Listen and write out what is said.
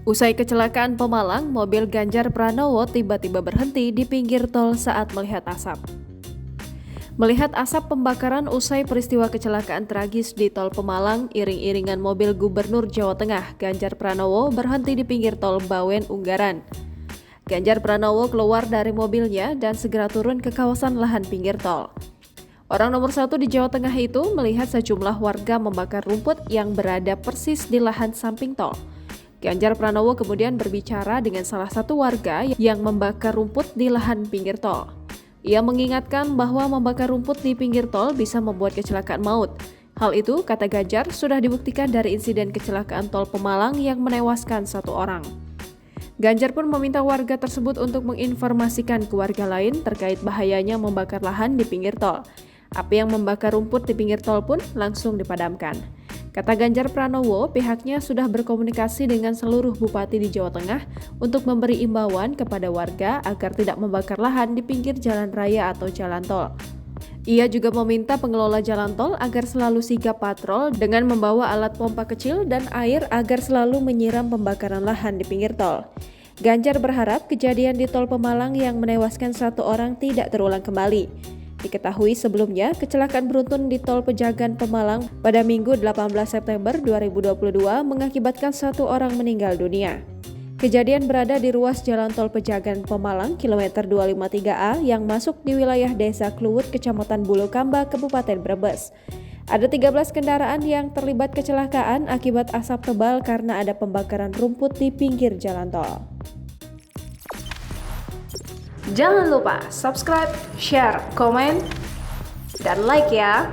Usai kecelakaan Pemalang, mobil Ganjar Pranowo tiba-tiba berhenti di pinggir tol saat melihat asap. Melihat asap pembakaran usai peristiwa kecelakaan tragis di tol Pemalang, iring-iringan mobil Gubernur Jawa Tengah, Ganjar Pranowo berhenti di pinggir tol Bawen, Unggaran. Ganjar Pranowo keluar dari mobilnya dan segera turun ke kawasan lahan pinggir tol. Orang nomor satu di Jawa Tengah itu melihat sejumlah warga membakar rumput yang berada persis di lahan samping tol. Ganjar Pranowo kemudian berbicara dengan salah satu warga yang membakar rumput di lahan pinggir tol. Ia mengingatkan bahwa membakar rumput di pinggir tol bisa membuat kecelakaan maut. Hal itu, kata Ganjar, sudah dibuktikan dari insiden kecelakaan tol Pemalang yang menewaskan satu orang. Ganjar pun meminta warga tersebut untuk menginformasikan ke warga lain terkait bahayanya membakar lahan di pinggir tol. Api yang membakar rumput di pinggir tol pun langsung dipadamkan. Kata Ganjar Pranowo, pihaknya sudah berkomunikasi dengan seluruh bupati di Jawa Tengah untuk memberi imbauan kepada warga agar tidak membakar lahan di pinggir jalan raya atau jalan tol. Ia juga meminta pengelola jalan tol agar selalu sigap patrol dengan membawa alat pompa kecil dan air agar selalu menyiram pembakaran lahan di pinggir tol. Ganjar berharap kejadian di tol Pemalang yang menewaskan satu orang tidak terulang kembali. Diketahui sebelumnya, kecelakaan beruntun di Tol Pejagan Pemalang pada Minggu 18 September 2022 mengakibatkan satu orang meninggal dunia. Kejadian berada di ruas Jalan Tol Pejagan Pemalang, kilometer 253A yang masuk di wilayah Desa Kluwut, Kecamatan Bulukamba, Kabupaten Brebes. Ada 13 kendaraan yang terlibat kecelakaan akibat asap tebal karena ada pembakaran rumput di pinggir jalan tol. Jangan lupa subscribe, share, komen, dan like ya!